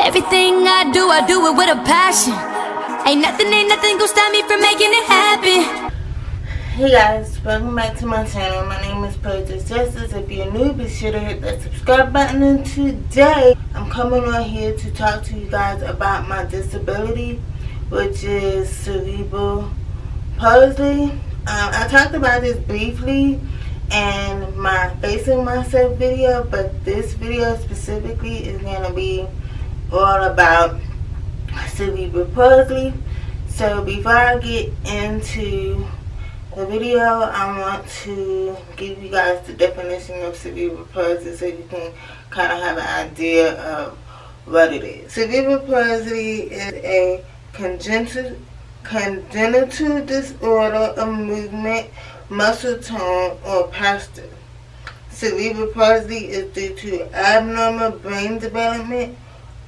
Everything I do it with a passion. Ain't nothing gonna stop me from making it happen. Hey guys, welcome back to my channel. My name is Purchase Justice. If you're new, be sure to hit that subscribe button. And today, I'm coming on here to talk to you guys about my disability, which is cerebral palsy. I talked about this briefly in my Facing Myself video, but this video specifically is going to be all about cerebral palsy. So before I get into the video, I want to give you guys the definition of cerebral palsy so you can kind of have an idea of what it is. Cerebral palsy is a congenital disorder of movement, muscle tone, or posture. Cerebral palsy is due to abnormal brain development,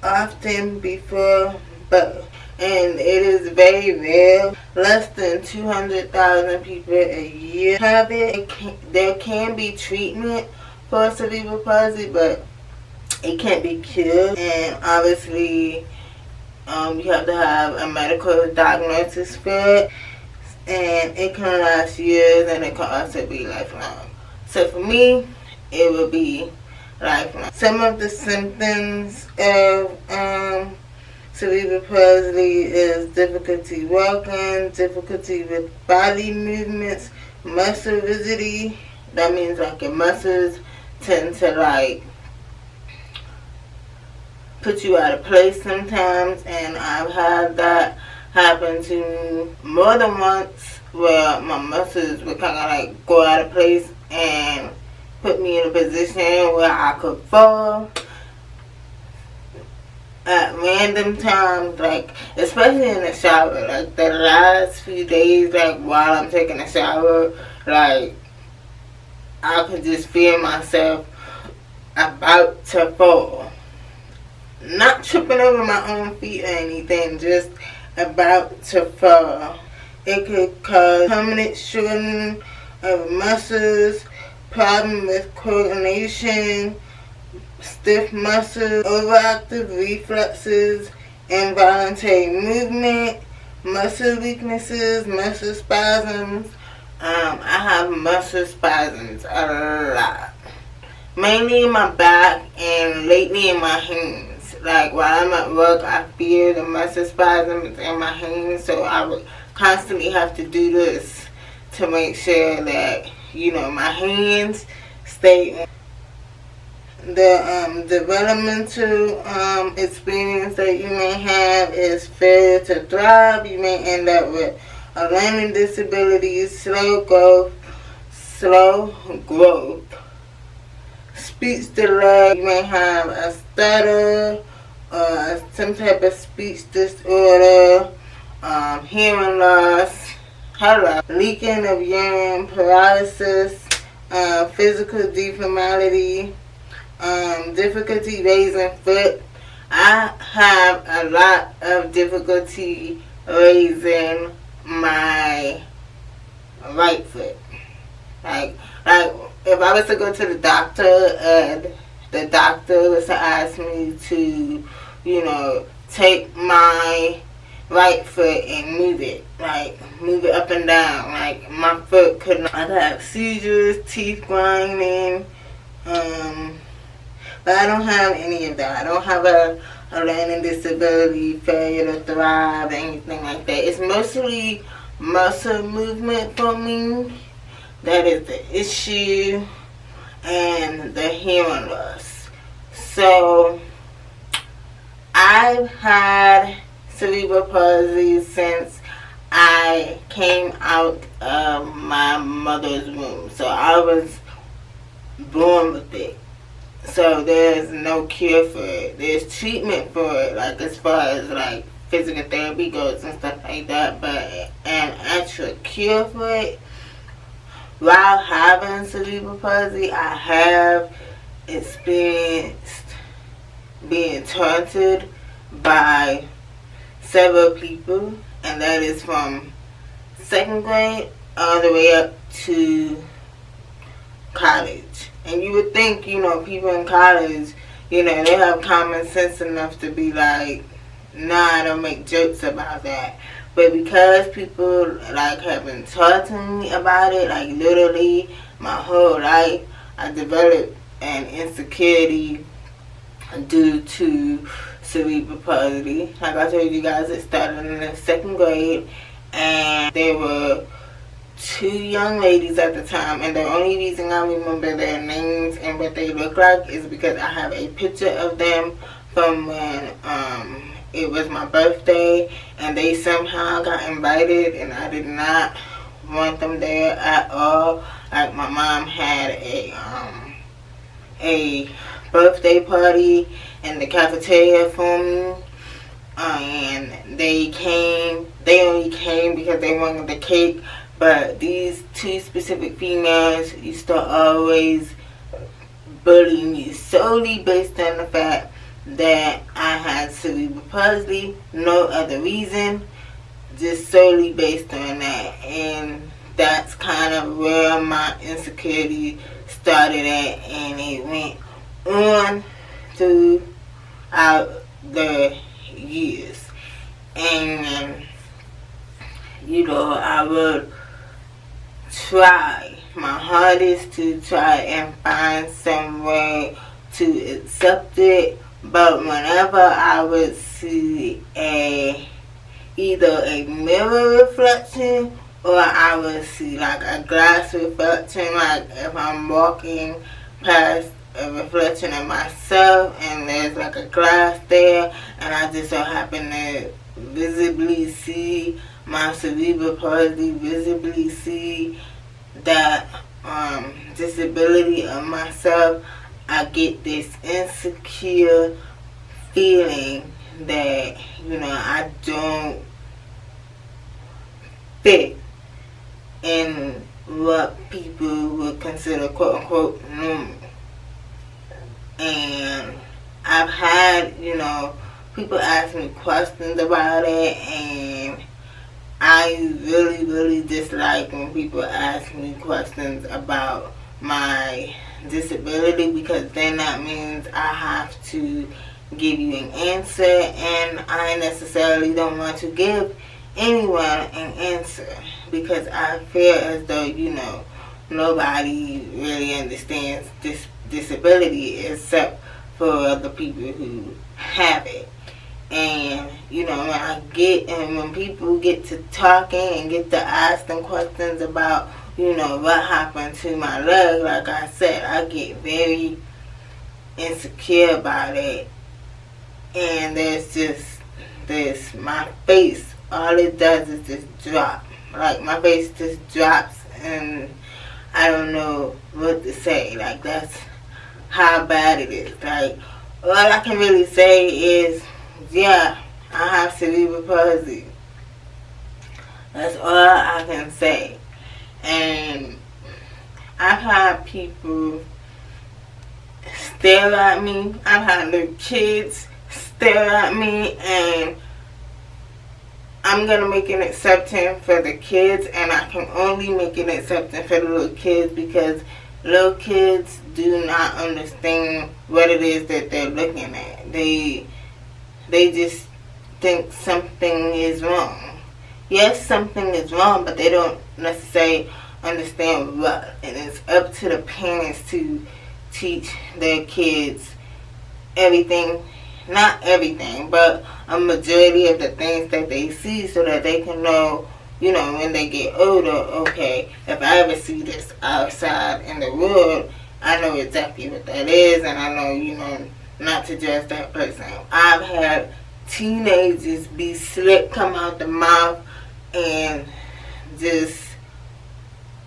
often before birth, and it is very rare. Less than 200,000 people a year have it. There can be treatment for cerebral palsy, but it can't be cured, and obviously you have to have a medical diagnosis for it, and it can last years, and it can also be lifelong. So for me, it would be lifelong. Some of the symptoms of cerebral palsy is difficulty walking, difficulty with body movements, muscle rigidity. That means like your muscles tend to like put you out of place sometimes, and I've had that happen to me more than once, where my muscles would kind of like go out of place and put me in a position where I could fall at random times, like especially in the shower. Like the last few days, like while I'm taking a shower, like I could just feel myself about to fall. Not tripping over my own feet or anything, just about to fall. It could cause permanent shortening of muscles, problem with coordination, stiff muscles, overactive reflexes, involuntary movement, muscle weaknesses, muscle spasms. I have muscle spasms a lot, mainly in my back and lately in my hands. Like while I'm at work, I feel the muscle spasms in my hands, so I would constantly have to do this to make sure that, you know, my hands stay. The developmental experience that you may have is failure to thrive. You may end up with a learning disability, slow growth, speech delay. You may have a stutter, some type of speech disorder, hearing loss, leaking of urine, paralysis, physical deformity, difficulty raising foot. I have a lot of difficulty raising my right foot. Like if I was to go to the doctor and the doctor was to ask me to, you know, take my right foot and move it up and down, like my foot could not. I'd have seizures, teeth grinding, but I don't have any of that. I don't have a learning disability, failure to thrive, anything like that. It's mostly muscle movement for me that is the issue, and the hearing loss. So I've had cerebral palsy since I came out of my mother's womb. So I was born with it. So there's no cure for it. There's treatment for it, like as far as like physical therapy goes and stuff like that, but an actual cure for it. While having cerebral palsy, I have experienced being taunted by several people, and that is from 2nd grade all the way up to college. And you would think, you know, people in college, you know, they have common sense enough to be like, nah, I don't make jokes about that. But because people like have been taught to me about it, like literally my whole life, I developed an insecurity due to cerebral palsy. Like I told you guys, it started in the 2nd grade, and there were 2 young ladies at the time, and the only reason I remember their names and what they look like is because I have a picture of them from when it was my birthday, and they somehow got invited, and I did not want them there at all. Like my mom had a birthday party in the cafeteria for me, and they only came because they wanted the cake. But these 2 specific females used to always bully me solely based on the fact that I had cerebral palsy, no other reason, just solely based on that. And that's kind of where my insecurity started at, and it went on throughout the years. And you know, I would try my hardest to try and find some way to accept it, but whenever I would see either a mirror reflection, or I would see like a glass reflection, like if I'm walking past a reflection of myself and there's like a glass there, and I just so happen to visibly see my cerebral palsy, visibly see that disability of myself, I get this insecure feeling that, you know, I don't fit in what people would consider quote unquote normal. And I've had, you know, people ask me questions about it, and I really, really dislike when people ask me questions about my disability, because then that means I have to give you an answer, and I necessarily don't want to give anyone an answer, because I feel as though, you know, nobody really understands this disability except for the people who have it. And, you know, when people get to talking and get to asking questions about, you know, what happened to my leg, like I said, I get very insecure about it. And there's my face, all it does is just drop. Like, my face just drops, and I don't know what to say. Like, that's how bad it is. Like, all I can really say is, yeah, I have cerebral palsy. That's all I can say. And I've had people stare at me. I've had little kids stare at me, and I'm going to make an exception for the kids, and I can only make an exception for the little kids because little kids do not understand what it is that they're looking at. They just think something is wrong. Yes, something is wrong, but they don't necessarily understand what. And it's up to the parents to teach their kids everything, not everything, but a majority of the things that they see, so that they can know, you know, when they get older, okay, if I ever see this outside in the world, I know exactly what that is, and I know, you know, not to judge that person. I've had teenagers be slick, come out the mouth, and just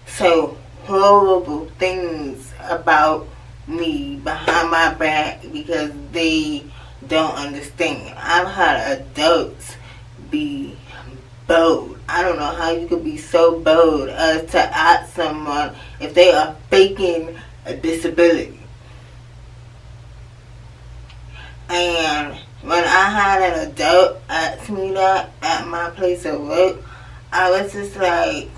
say horrible things about me behind my back because they don't understand. I've had adults be bold. I don't know how you could be so bold as to ask someone if they are faking a disability. And when I had an adult ask me that at my place of work, I was just like,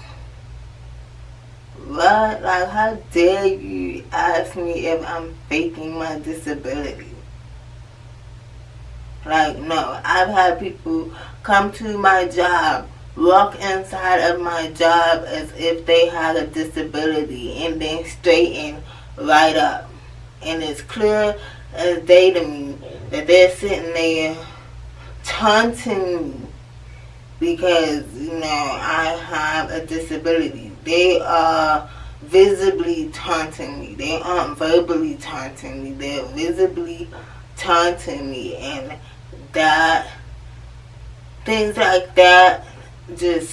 what? Like, how dare you ask me if I'm faking my disability? Like, no. I've had people come to my job, walk inside of my job as if they had a disability, and then straighten right up. And it's clear as day to me that they're sitting there taunting me because, I have a disability. They are visibly taunting me. They aren't verbally taunting me. They're visibly taunting me. And that, things like that just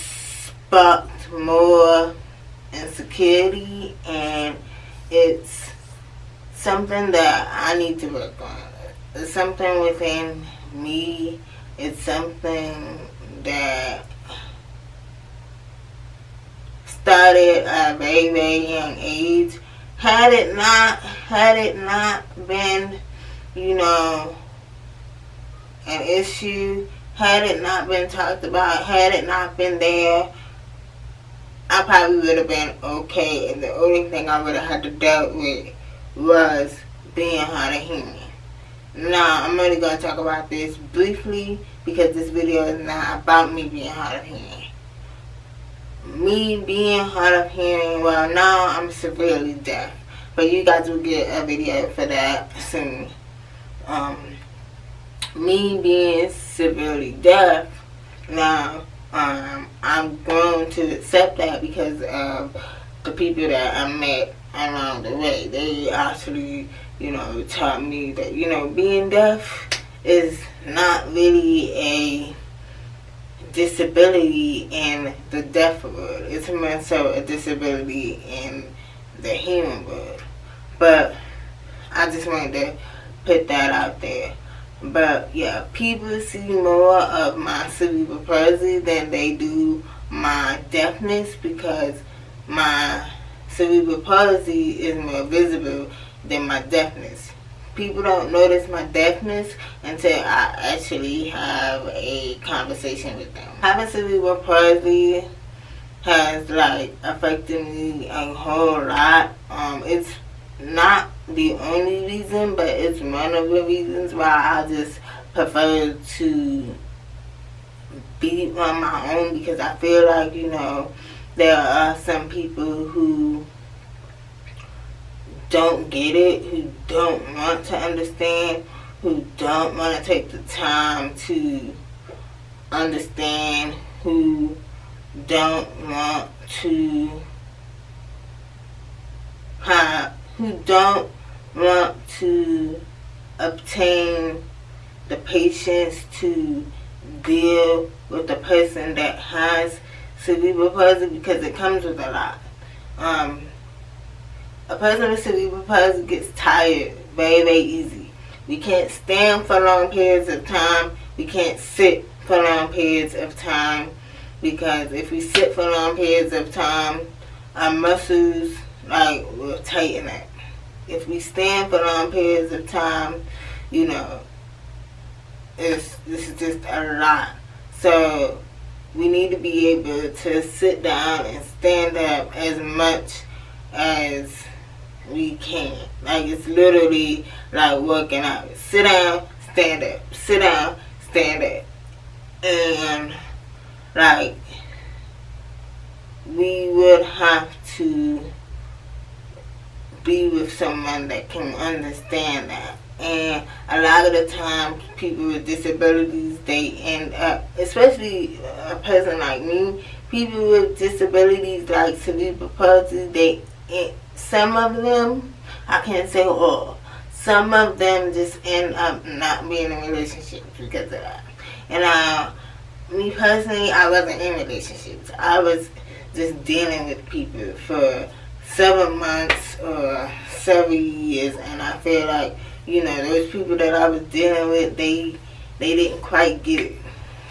sparked more insecurity, and it's something that I need to work on. It's something within me. It's something that started at a very, very young age. Had it not been, an issue, had it not been talked about, had it not been there, I probably would have been okay, and the only thing I would have had to deal with was being hard of hearing. Now, I'm only going to talk about this briefly because this video is not about me being hard of hearing. Me being hard of hearing, well, now I'm severely deaf, but you guys will get a video for that soon. Me being severely deaf, now, I'm going to accept that because of the people that I met along the way. They actually, taught me that, being deaf is not really a disability in the deaf world. It's more so a disability in the hearing world. But I just wanted to put that out there. But yeah, people see more of my cerebral palsy than they do my deafness because my cerebral palsy is more visible than my deafness. People don't notice my deafness until I actually have a conversation with them. Having cerebral palsy has affected me a whole lot. It's not the only reason, but it's one of the reasons why I just prefer to be on my own, because I feel like, there are some people who don't get it, who don't want to understand, who don't want to take the time to understand, who don't want to obtain the patience to deal with the person that has cerebral palsy, because it comes with a lot. A person with cerebral palsy gets tired very, very easy. We can't stand for long periods of time. We can't sit for long periods of time, because if we sit for long periods of time, our muscles will tighten up. If we stand for long periods of time, this is just a lot. So we need to be able to sit down and stand up as much as we can. It's literally like working out. Sit down, stand up. Sit down, stand up. And we would have to be with someone that can understand that. And a lot of the time, people with disabilities, they end up, especially a person like me, people with disabilities like cerebral palsy, some of them, I can't say all, some of them just end up not being in relationships because of that. And me personally, I wasn't in relationships. I was just dealing with people for several months or several years, and I feel like, those people that I was dealing with, they didn't quite get it.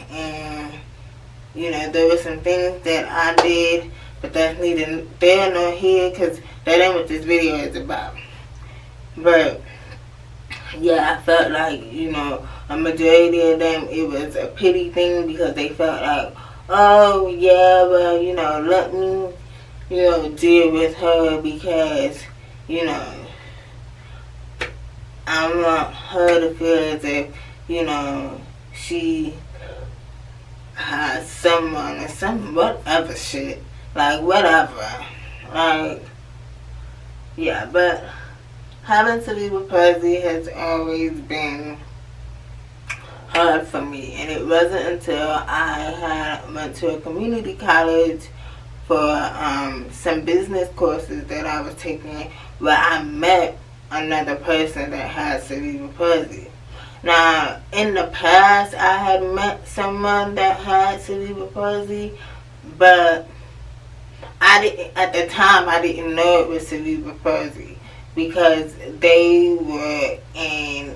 And, there were some things that I did, but that's neither there nor here, because that ain't what this video is about. But, yeah, I felt like, a majority of them, it was a pity thing, because they felt like, oh, yeah, well, let me, deal with her because, I want her to feel as if, you know, she has someone or some whatever shit. Like, whatever. Like, yeah, but having cerebral palsy has always been hard for me, and it wasn't until I went to a community college for some business courses that I was taking where I met another person that had cerebral palsy. Now, in the past, I had met someone that had cerebral palsy, but at the time, I didn't know it was cerebral palsy because they were in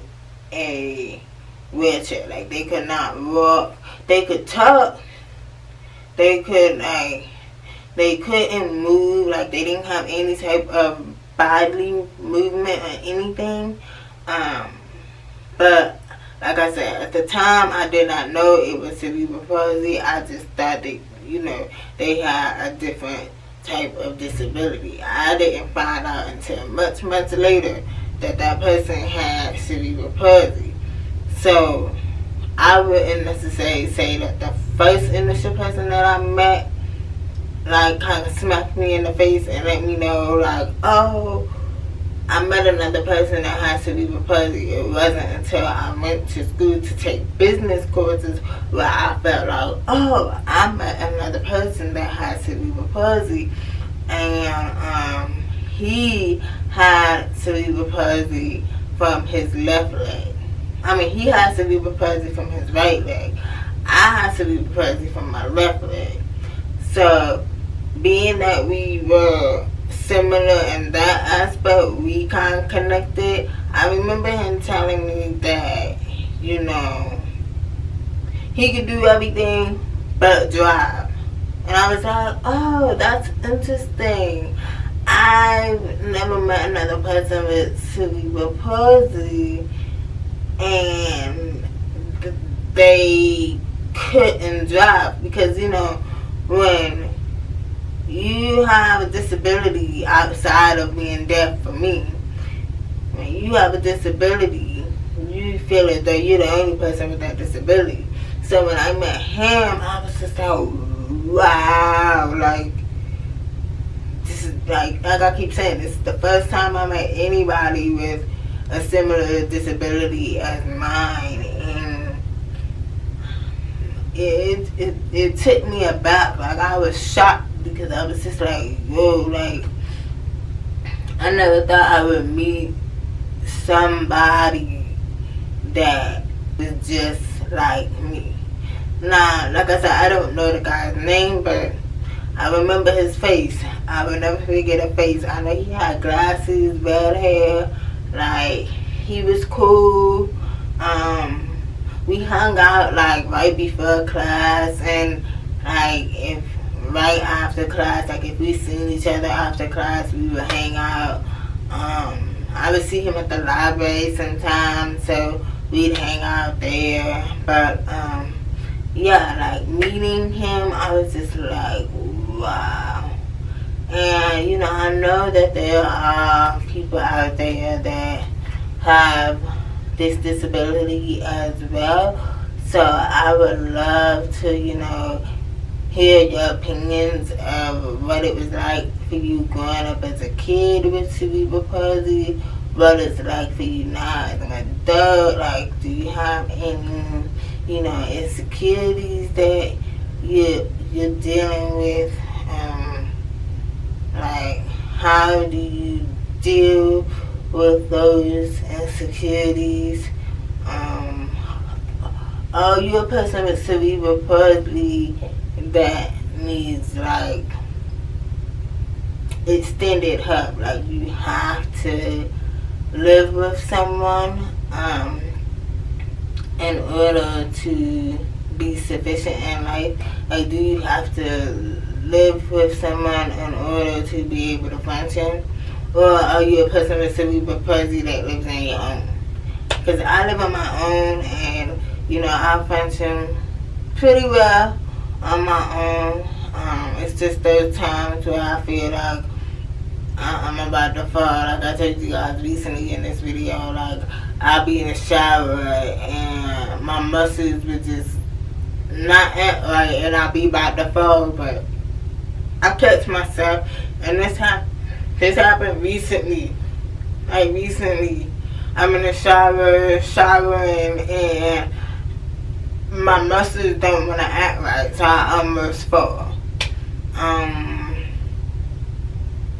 a wheelchair. Like, they could not walk. They could talk. They couldn't move. Like, they didn't have any type of bodily movement or anything. But like I said, at the time, I did not know it was cerebral palsy. I just thought that, you know, they had a different type of disability. I didn't find out until much later that that person had cerebral palsy. So I wouldn't necessarily say that the first initial person that I met, like, kind of smacked me in the face and let me know, like, oh, I met another person that had cerebral palsy. It wasn't until I went to school to take business courses where I felt like, oh, I met another person that had cerebral palsy, and he had cerebral palsy from his left leg. I mean, he had cerebral palsy from his right leg. I had cerebral palsy from my left leg. So, being that we were similar in that aspect, we kind of connected. I remember him telling me that, you know, he could do everything but drive. And I was like, oh, that's interesting. I've never met another person with cerebral palsy and they couldn't drive. Because, you know, when you have a disability outside of being deaf, for me, when you have a disability, you feel as though you're the only person with that disability. So when I met him, I was just like, wow, like, this is like I keep saying, this is the first time I met anybody with a similar disability as mine, and it took me aback. Like, I was shocked because I was just like, whoa, like, I never thought I would meet somebody that was just like me. Now, like I said, I don't know the guy's name, but I remember his face. I will never forget a face. I know he had glasses, red hair. Like, he was cool. We hung out, like, right before class, and, like, if right after class, like, if we seen each other after class, we would hang out. I would see him at the library sometimes, so we'd hang out there. But, yeah, like, meeting him, I was just like, wow. And, you know, I know that there are people out there that have this disability as well. So I would love to, you know, hear your opinions of what it was like for you growing up as a kid with cerebral palsy, what it's like for you now as an adult. Like, do you have any, you know, insecurities that you're dealing with? Like, how do you deal with those insecurities? Are you a person with cerebral palsy that needs, like, extended help? Like, you have to live with someone in order to be sufficient in life? Like, do you have to live with someone in order to be able to function? Or are you a person with cerebral palsy that lives on your own? Because I live on my own, and, you know, I function pretty well on my own. It's just those times where I feel like I'm about to fall. Like I told you guys recently in this video, like, I'll be in the shower and my muscles would just not act right and I'll be about to fall, but I catch myself. And this happened recently. Like recently, I'm in the showering, and my muscles don't want to act right, so I almost fall.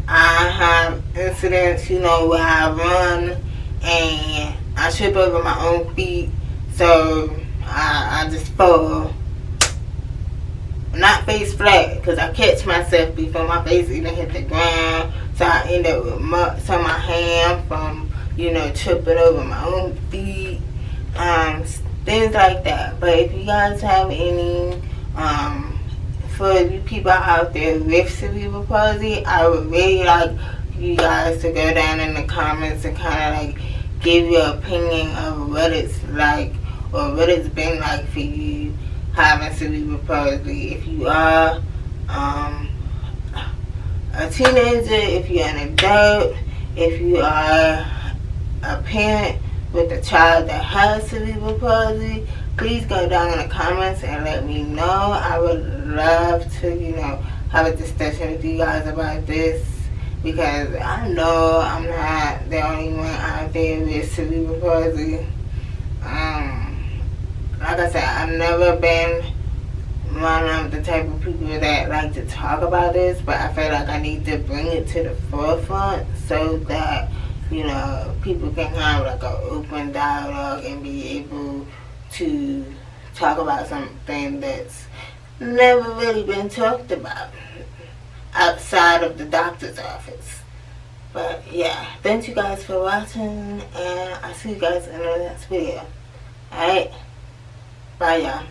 I have incidents, where I run and I trip over my own feet, so I just fall. Not face flat, because I catch myself before my face even hit the ground, so I end up with marks on my hand from, tripping over my own feet, things like that. But if you guys have any, for you people out there with cerebral palsy, I would really like you guys to go down in the comments and kind of like give your opinion of what it's like or what it's been like for you having cerebral palsy. If you are a teenager, if you're an adult, if you are a parent with a child that has cerebral palsy, please go down in the comments and let me know. I would love to, have a discussion with you guys about this, because I know I'm not the only one out there with cerebral palsy. Like I said, I've never been one of the type of people that like to talk about this, but I feel like I need to bring it to the forefront so that, people can have like an open dialogue and be able to talk about something that's never really been talked about outside of the doctor's office. But yeah, thank you guys for watching, and I'll see you guys in the next video. Alright, bye y'all.